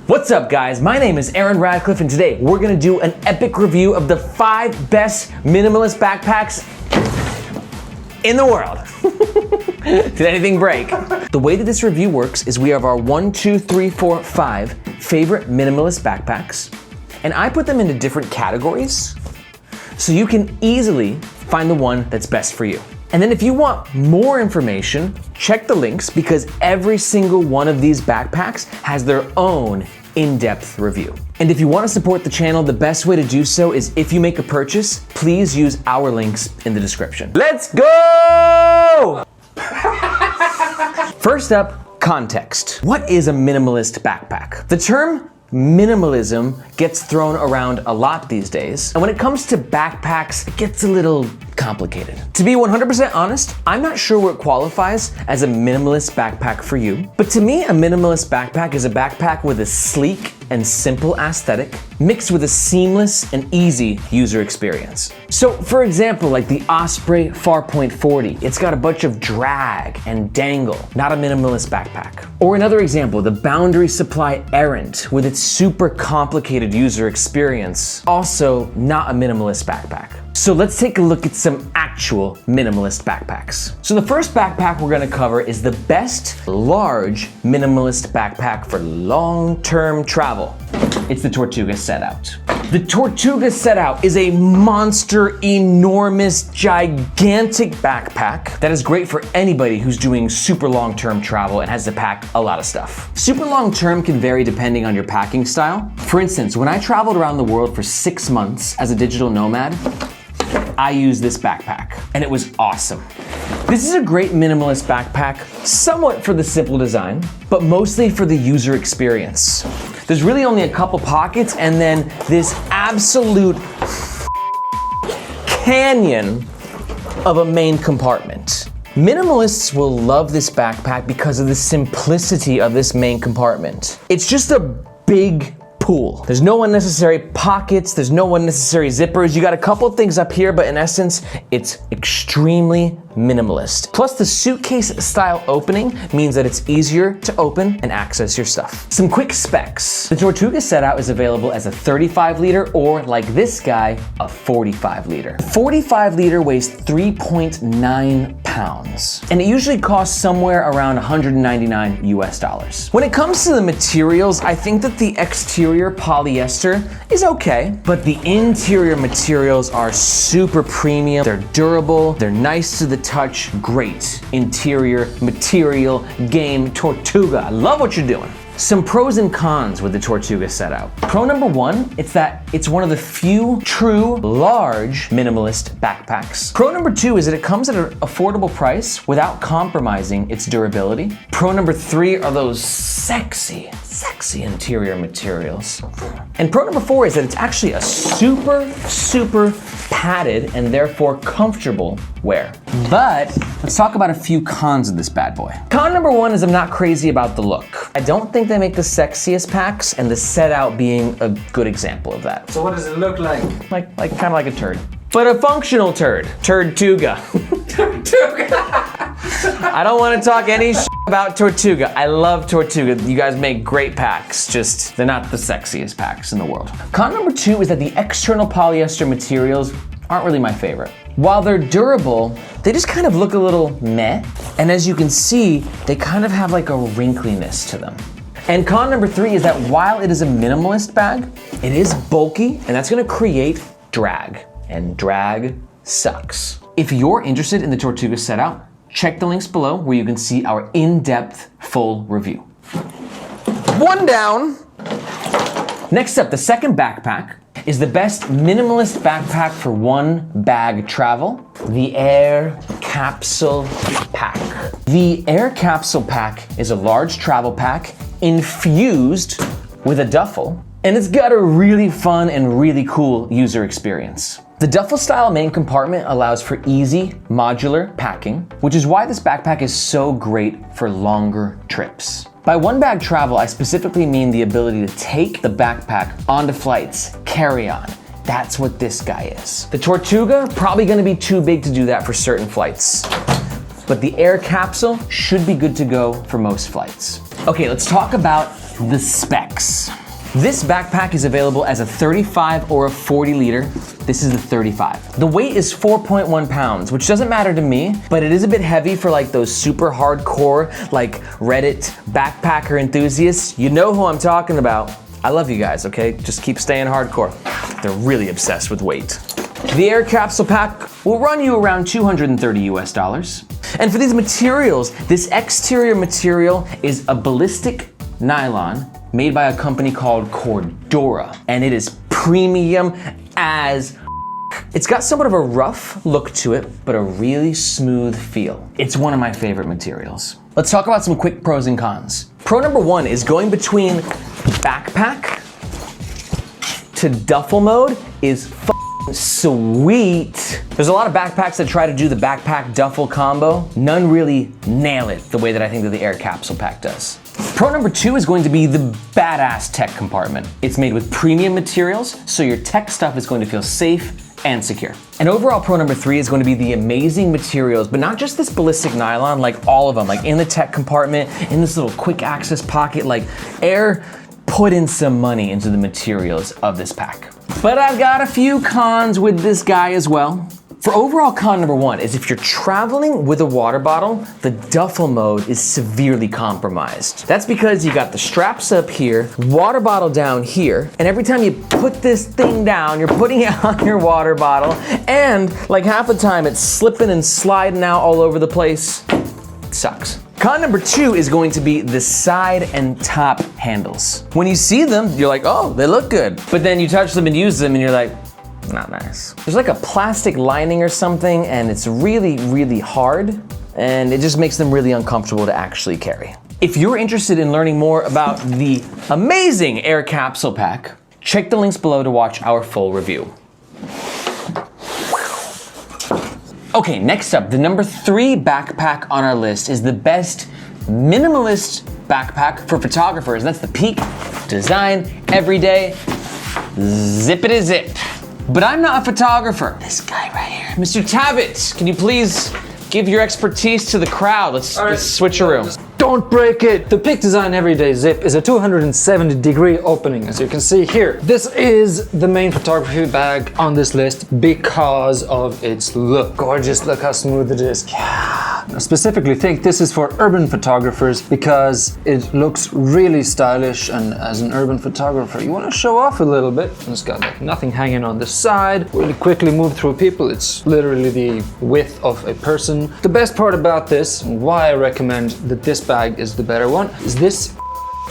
What's up guys, my name is Aaron Radcliffe and today we're gonna do an epic review of the 5 best minimalist backpacks in the world. Did anything break? The way that this review works is we have our 1, 2, 3, 4, 5 favorite minimalist backpacks, and I put them into different categories so you can easily find the one that's best for you. And then if you want more information, check the links because every single one of these backpacks has their own in-depth review. And if you want to support the channel, the best way to do so is if you make a purchase, please use our links in the description. Let's go! First up, context. What is a minimalist backpack? The term minimalism gets thrown around a lot these days, and when it comes to backpacks, it gets a little complicated. To be 100% honest, I'm not sure what qualifies as a minimalist backpack for you, but to me, a minimalist backpack is a backpack with a sleek and simple aesthetic mixed with a seamless and easy user experience. So for example, like the Osprey Farpoint 40, it's got a bunch of drag and dangle, not a minimalist backpack. Or another example, the Boundary Supply Errant with its super complicated user experience, also not a minimalist backpack. So let's take a look at some actual minimalist backpacks. So the first backpack we're gonna cover is the best large minimalist backpack for long-term travel. It's the Tortuga Setout. The Tortuga Setout is a monster, enormous, gigantic backpack that is great for anybody who's doing super long-term travel and has to pack a lot of stuff. Super long-term can vary depending on your packing style. For instance, when I traveled around the world for 6 months as a digital nomad, I used this backpack and it was awesome. This is a great minimalist backpack, somewhat for the simple design, but mostly for the user experience. There's really only a couple pockets and then this absolute canyon of a main compartment. Minimalists will love this backpack because of the simplicity of this main compartment. It's just a big pool. There's no unnecessary pockets, there's no unnecessary zippers. You got a couple things up here, but in essence, it's extremely minimalist. Plus the suitcase style opening means that it's easier to open and access your stuff. Some quick specs. The Tortuga Setout is available as a 35 liter or like this guy, a 45 liter. 45 liter weighs 3.9 pounds and it usually costs somewhere around $199 US. When it comes to the materials, I think that the exterior polyester is okay, but the interior materials are super premium. They're durable, they're nice to the touch, great interior material game Tortuga. I love what you're doing. Some pros and cons with the Tortuga Setout. Pro number 1, it's that it's one of the few true large minimalist backpacks. Pro number 2 is that it comes at an affordable price without compromising its durability. Pro number 3 are those sexy interior materials. And pro number 4 is that it's actually a super padded and therefore comfortable wear. But let's talk about a few cons of this bad boy. Con number 1 is I'm not crazy about the look. I don't think they make the sexiest packs, and the Setout being a good example of that. So what does it look like? Like kind of like a turd. But a functional turd. Tortuga. Tortuga! I don't want to talk any about Tortuga. I love Tortuga. You guys make great packs, just they're not the sexiest packs in the world. Con number 2 is that the external polyester materials aren't really my favorite. While they're durable, they just kind of look a little meh. And as you can see, they kind of have like a wrinkliness to them. And con number 3 is that while it is a minimalist bag, it is bulky and that's gonna create drag. And drag sucks. If you're interested in the Tortuga Setout, check the links below where you can see our in-depth full review. One down. Next up, the second backpack is the best minimalist backpack for one bag travel, the Air Capsule Pack. The Air Capsule Pack is a large travel pack infused with a duffel, and it's got a really fun and really cool user experience. The duffel style main compartment allows for easy modular packing, which is why this backpack is so great for longer trips. By one bag travel, I specifically mean the ability to take the backpack onto flights, carry on. That's what this guy is. The Tortuga, probably gonna be too big to do that for certain flights. But the Air Capsule should be good to go for most flights. Okay, let's talk about the specs. This backpack is available as a 35 or a 40 liter. This is the 35. The weight is 4.1 pounds, which doesn't matter to me, but it is a bit heavy for like those super hardcore, like Reddit backpacker enthusiasts. You know who I'm talking about. I love you guys, okay? Just keep staying hardcore. They're really obsessed with weight. The Air Capsule pack will run you around $230 US. And for these materials, this exterior material is a ballistic nylon made by a company called Tortuga, and it is premium as It's got somewhat of a rough look to it, but a really smooth feel. It's one of my favorite materials. Let's talk about some quick pros and cons. Pro number one is going between backpack to duffel mode is sweet. There's a lot of backpacks that try to do the backpack duffel combo. None really nail it the way that I think that the Air Capsule pack does. Pro number two is going to be the badass tech compartment. It's made with premium materials, so your tech stuff is going to feel safe and secure. And overall pro number three is going to be the amazing materials, but not just this ballistic nylon, like all of them, like in the tech compartment, in this little quick access pocket, like Air put in some money into the materials of this pack. But I've got a few cons with this guy as well. For overall con number one is if you're traveling with a water bottle, the duffel mode is severely compromised. That's because you got the straps up here, water bottle down here, and every time you put this thing down, you're putting it on your water bottle, and like half the time it's slipping and sliding out all over the place. It sucks. Con number two is going to be the side and top handles. When you see them, you're like, oh, they look good. But then you touch them and use them and you're like, not nice. There's like a plastic lining or something, and it's really, really hard, and it just makes them really uncomfortable to actually carry. If you're interested in learning more about the amazing Air Capsule pack, check the links below to watch our full review. Okay, next up, the number three backpack on our list is the best minimalist backpack for photographers. That's the Peak Design Everyday Zippity Zip. But I'm not a photographer. This guy right here, Mr. Tabbitt, can you please give your expertise to the crowd? Let's switcheroo. Don't break it! The Peak Design Everyday Zip is a 270-degree opening, as you can see here. This is the main photography bag on this list because of its look. Gorgeous, look how smooth it is. Yeah. I specifically think this is for urban photographers because it looks really stylish, and as an urban photographer, you want to show off a little bit. And it's got like nothing hanging on the side, really quickly move through people. It's literally the width of a person. The best part about this, and why I recommend that this bag is the better one, is this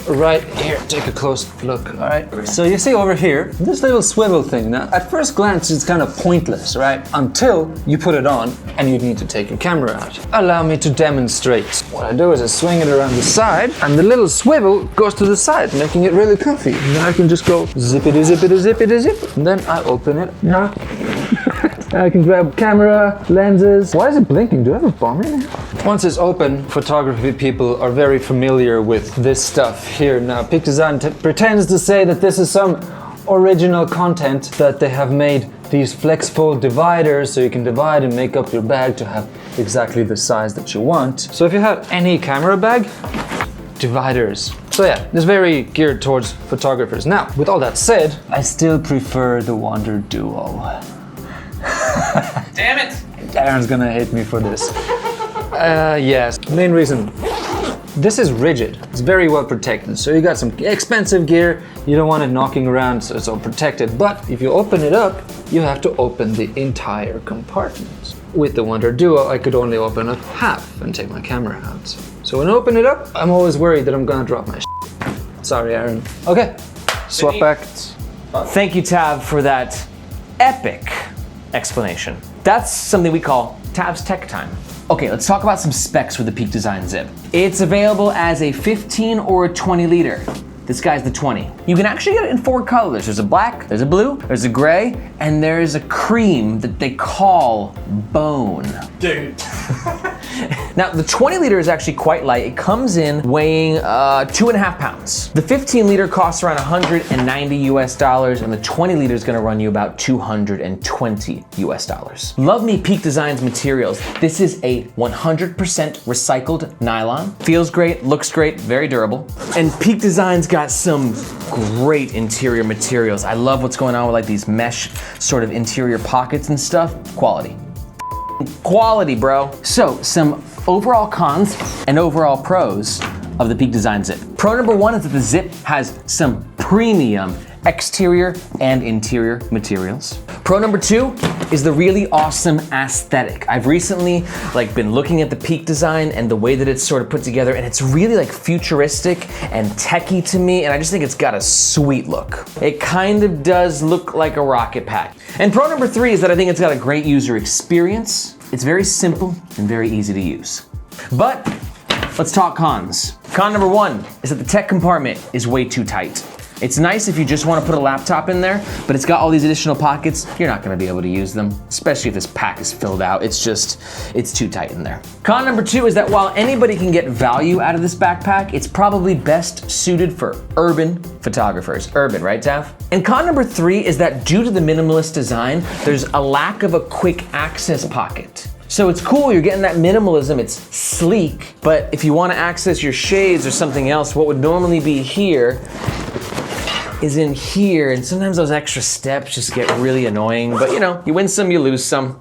right here. Take a close look, all right? So you see over here, this little swivel thing. Now, at first glance, it's kind of pointless, right? Until you put it on and you need to take your camera out. Allow me to demonstrate. What I do is I swing it around the side, and the little swivel goes to the side, making it really comfy. And then I can just go zippity, zippity, zippity, zip. And then I open it. Yeah. I can grab camera, lenses. Why is it blinking? Do I have a bomb in here? Once it's open, photography people are very familiar with this stuff here. Now, Peak Design pretends to say that this is some original content, that they have made these flex-fold dividers so you can divide and make up your bag to have exactly the size that you want. So if you have any camera bag, dividers. So yeah, it's very geared towards photographers. Now, with all that said, I still prefer the WANDRD Duo. Damn it! Aaron's gonna hate me for this. Yes, main reason. This is rigid. It's very well protected. So you got some expensive gear. You don't want it knocking around, so it's all protected. But if you open it up, you have to open the entire compartment. With the WANDRD Duo, I could only open up half and take my camera out. So when I open it up, I'm always worried that I'm gonna drop my shit. Sorry, Aaron. Okay, swap back. Thank you, Tab, for that epic explanation. That's something we call Tab's Tech Time. Okay, let's talk about some specs with the Peak Design Zip. It's available as a 15 or a 20 liter. This guy's the 20. You can actually get it in 4 colors. There's a black, there's a blue, there's a gray, and there's a cream that they call bone. Dude. Now, the 20 liter is actually quite light. It comes in weighing 2.5 pounds. The 15 liter costs around $190 US, and the 20 liter is gonna run you about $220 US. Love me Peak Design's materials. This is a 100% recycled nylon. Feels great, looks great, very durable. And Peak Design's got some great interior materials. I love what's going on with like these mesh sort of interior pockets and stuff. Quality. Quality, bro. So, some overall cons and overall pros of the Peak Design Zip. Pro number one is that the Zip has some premium exterior and interior materials. Pro number two is the really awesome aesthetic. I've recently been looking at the Peak Design and the way that it's sort of put together, and it's really like futuristic and techie to me, and I just think it's got a sweet look. It kind of does look like a rocket pack. And pro number three is that I think it's got a great user experience. It's very simple and very easy to use. But let's talk cons. Con number one is that the tech compartment is way too tight. It's nice if you just want to put a laptop in there, but it's got all these additional pockets. You're not going to be able to use them, especially if this pack is filled out. It's too tight in there. Con number two is that while anybody can get value out of this backpack, it's probably best suited for urban photographers. Urban, right, Taff? And con number three is that due to the minimalist design, there's a lack of a quick access pocket. So it's cool, you're getting that minimalism, it's sleek, but if you want to access your shades or something else, what would normally be here is in here, and sometimes those extra steps just get really annoying, but you know, you win some, you lose some.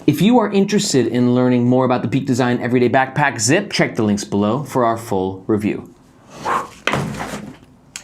If you are interested in learning more about the Peak Design Everyday Backpack Zip, check the links below for our full review.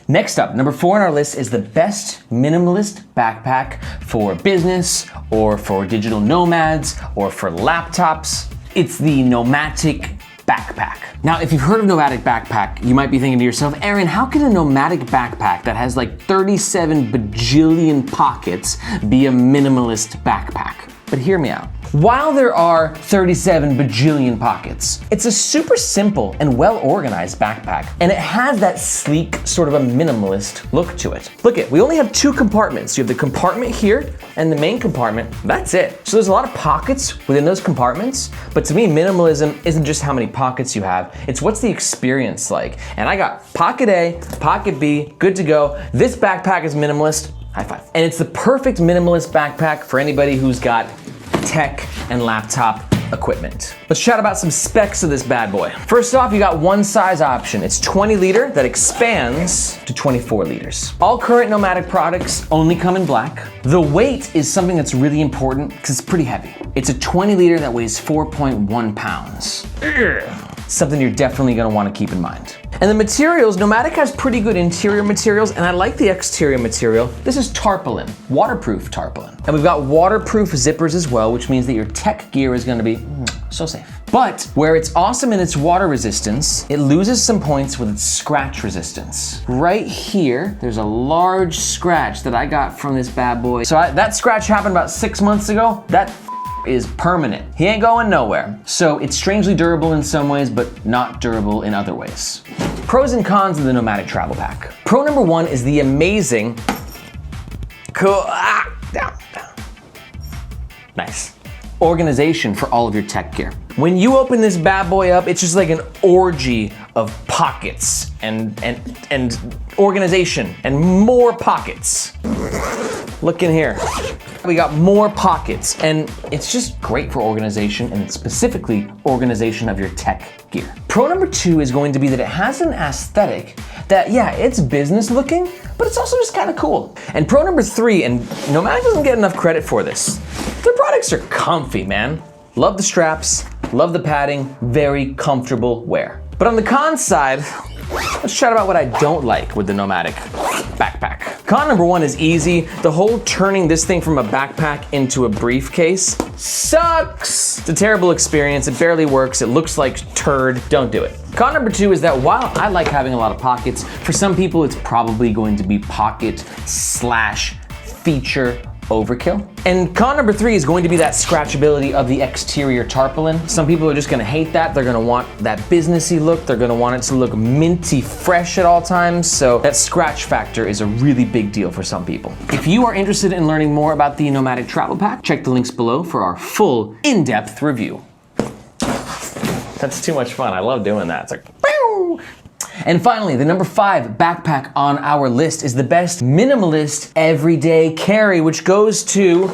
Next up, number four on our list is the best minimalist backpack for business or for digital nomads or for laptops. It's the Nomatic Backpack. Now, if you've heard of Nomatic Backpack, you might be thinking to yourself, Aaron, how can a Nomatic backpack that has like 37 bajillion pockets be a minimalist backpack? But hear me out. While there are 37 bajillion pockets, it's a super simple and well-organized backpack, and it has that sleek, sort of a minimalist look to it. Look we only have two compartments. You have the compartment here and the main compartment. That's it. So there's a lot of pockets within those compartments, but to me, minimalism isn't just how many pockets you have, it's what's the experience like. And I got pocket A, pocket B, good to go. This backpack is minimalist. High five. And it's the perfect minimalist backpack for anybody who's got tech and laptop equipment. Let's chat about some specs of this bad boy. First off, you got one size option. It's 20 liter that expands to 24 liters. All current Nomatic products only come in black. The weight is something that's really important because it's pretty heavy. It's a 20 liter that weighs 4.1 pounds. Something you're definitely gonna wanna keep in mind. And the materials, Nomatic has pretty good interior materials, and I like the exterior material. This is tarpaulin, waterproof tarpaulin. And we've got waterproof zippers as well, which means that your tech gear is gonna be so safe. But where it's awesome in its water resistance, it loses some points with its scratch resistance. Right here, there's a large scratch that I got from this bad boy. So that scratch happened about 6 months ago. That is permanent. He ain't going nowhere. So it's strangely durable in some ways, but not durable in other ways. Pros and cons of the Nomatic Travel Pack. Pro number one is the amazing, nice, organization for all of your tech gear. When you open this bad boy up, it's just like an orgy of pockets and organization and more pockets. Look in here. We got more pockets, and it's just great for organization, and specifically organization of your tech gear. Pro number two is going to be that it has an aesthetic that, yeah, it's business looking, but it's also just kind of cool. And pro number three, and Nomatic doesn't get enough credit for this, their products are comfy, man. Love the straps, love the padding, very comfortable wear. But on the con side, let's chat about what I don't like with the Nomatic backpack. Con number one is easy. The whole turning this thing from a backpack into a briefcase sucks. It's a terrible experience. It barely works. It looks like turd. Don't do it. Con number two is that while I like having a lot of pockets, for some people it's probably going to be pocket / feature overkill. And con number three is going to be that scratchability of the exterior tarpaulin. Some people are just gonna hate that. They're gonna want that businessy look. They're gonna want it to look minty fresh at all times. So that scratch factor is a really big deal for some people. If you are interested in learning more about the Nomatic Travel Pack, check the links below for our full in-depth review. That's too much fun. I love doing that. It's like, pew! And finally, the number 5 backpack on our list is the best minimalist everyday carry, which goes to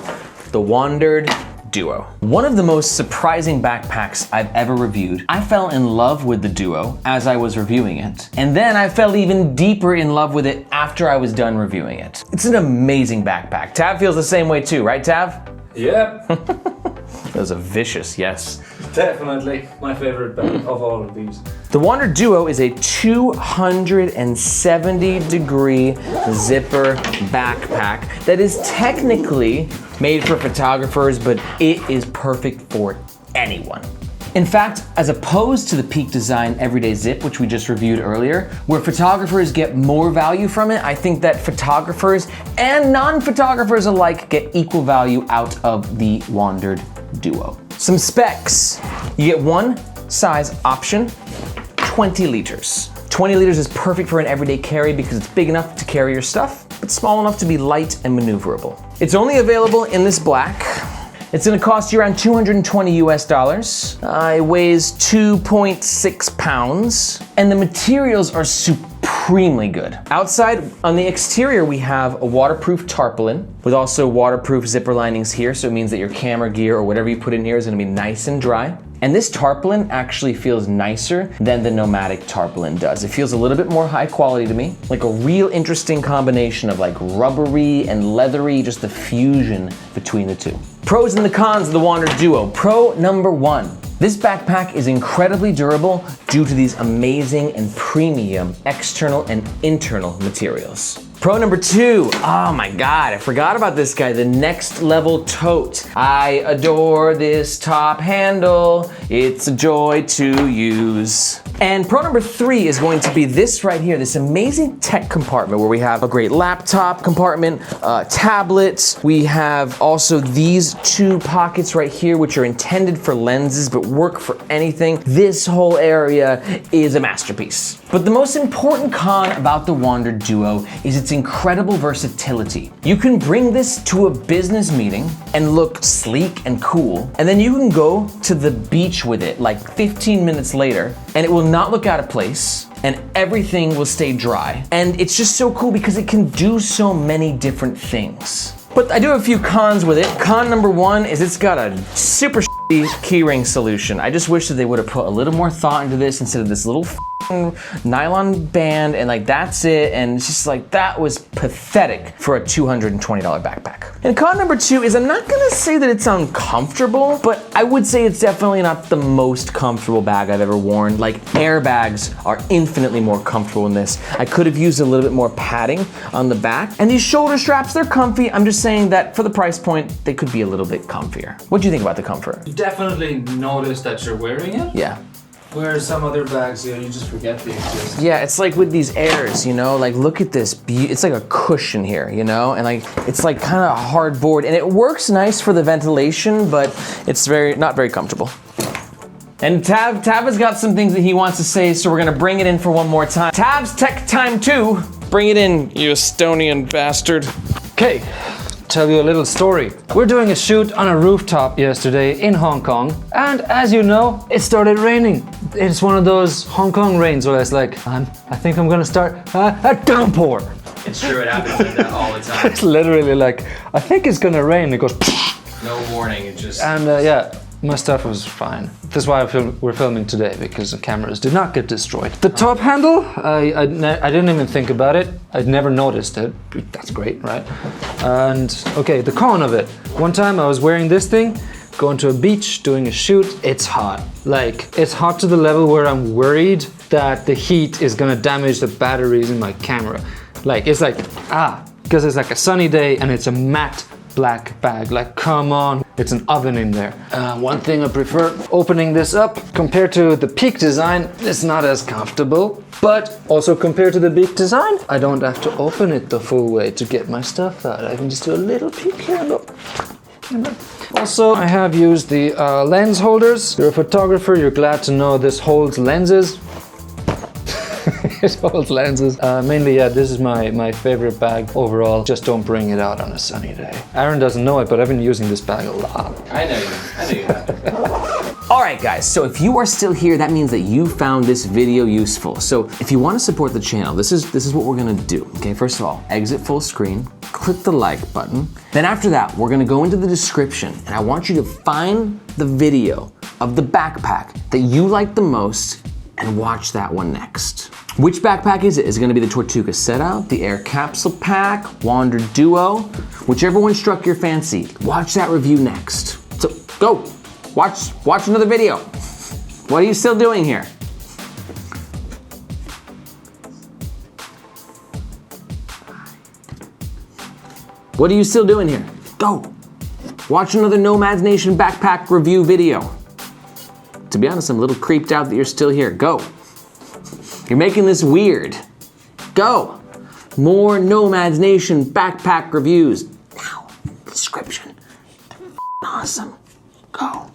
the WANDRD Duo. One of the most surprising backpacks I've ever reviewed. I fell in love with the Duo as I was reviewing it, and then I fell even deeper in love with it after I was done reviewing it. It's an amazing backpack. Tav feels the same way too, right Tav? Yep. That was a vicious yes. Definitely my favorite bag of all of these. The WANDRD Duo is a 270-degree zipper backpack that is technically made for photographers, but it is perfect for anyone. In fact, as opposed to the Peak Design Everyday Zip, which we just reviewed earlier, where photographers get more value from it, I think that photographers and non-photographers alike get equal value out of the WANDRD Duo. Some specs. You get one size option, 20 liters. 20 liters is perfect for an everyday carry because it's big enough to carry your stuff, but small enough to be light and maneuverable. It's only available in this black. It's gonna cost you around $220 US. It weighs 2.6 pounds, and the materials are supremely good. Outside, on the exterior, we have a waterproof tarpaulin with also waterproof zipper linings here, so it means that your camera gear or whatever you put in here is gonna be nice and dry. And this tarpaulin actually feels nicer than the Nomatic tarpaulin does. It feels a little bit more high quality to me, like a real interesting combination of like rubbery and leathery, just the fusion between the two. Pros and the cons of the WANDRD Duo. Pro number 1. This backpack is incredibly durable due to these amazing and premium external and internal materials. Pro number 2, oh my God, I forgot about this guy, the Next Level Tote. I adore this top handle. It's a joy to use. And pro number 3 is going to be this right here, this amazing tech compartment where we have a great laptop compartment, tablets. We have also these 2 pockets right here, which are intended for lenses, but work for anything. This whole area is a masterpiece. But the most important con about the WANDRD Duo is its incredible versatility. You can bring this to a business meeting and look sleek and cool, and then you can go to the beach with it like 15 minutes later, and it will not look out of place, and everything will stay dry. And it's just so cool because it can do so many different things. But I do have a few cons with it. Con number 1 is it's got a super shitty keyring solution. I just wish that they would have put a little more thought into this instead of this little nylon band and like that's it, and it's just like that was pathetic for a $220 backpack. And con number 2 is I'm not gonna say that it's uncomfortable, but I would say it's definitely not the most comfortable bag I've ever worn. Like airbags are infinitely more comfortable in this. I could have used a little bit more padding on the back, and these shoulder straps, they're comfy. I'm just saying that for the price point, they could be a little bit comfier. What do you think about the comfort? You definitely notice that you're wearing it. Yeah. Whereas some other bags, you just forget they exist. Yeah, it's like with these Airs, like look at this, it's like a cushion here, and like, it's like kind of hardboard, and it works nice for the ventilation, but it's not very comfortable. And Tav has got some things that he wants to say, so we're gonna bring it in for one more time. Tav's Tech Time 2. Bring it in, you Estonian bastard. Okay. Tell you a little story. We're doing a shoot on a rooftop yesterday in Hong Kong, and as you know, it started raining. It's one of those Hong Kong rains where it's like, I think I'm gonna start a downpour. It's true, it happens like that all the time. It's literally like, I think it's gonna rain. It goes. No warning, it just. And yeah, my stuff was fine. That's why we're filming today, because the cameras did not get destroyed. The top handle, I didn't even think about it. I'd never noticed it. That's great, right? And okay, the con of it. One time I was wearing this thing, going to a beach, doing a shoot. It's hot. Like, it's hot to the level where I'm worried that the heat is gonna damage the batteries in my camera. Like, it's like, because it's like a sunny day and it's a matte black bag. Like, come on, it's an oven in there. One thing I prefer, opening this up, compared to the Peak Design, it's not as comfortable, but also compared to the Peak Design, I don't have to open it the full way to get my stuff out. I can just do a little peek here and look. Also, I have used the lens holders. If you're a photographer, you're glad to know this holds lenses. It holds lenses. Mainly, yeah, this is my favorite bag overall. Just don't bring it out on a sunny day. Aaron doesn't know it, but I've been using this bag a lot. I know you have. All right, guys, so if you are still here, that means that you found this video useful. So if you want to support the channel, this is what we're gonna do, okay? First of all, exit full screen, click the like button. Then after that, we're gonna go into the description and I want you to find the video of the backpack that you like the most and watch that one next. Which backpack is it? Is it gonna be the Tortuga Set Out, the Air Capsule Pack, WANDRD Duo? Whichever one struck your fancy, watch that review next. So go, watch another video. What are you still doing here? What are you still doing here? Go, watch another Nomads Nation backpack review video. To be honest, I'm a little creeped out that you're still here. Go. You're making this weird. Go. More Nomads Nation backpack reviews. Now, description. They're awesome. Go.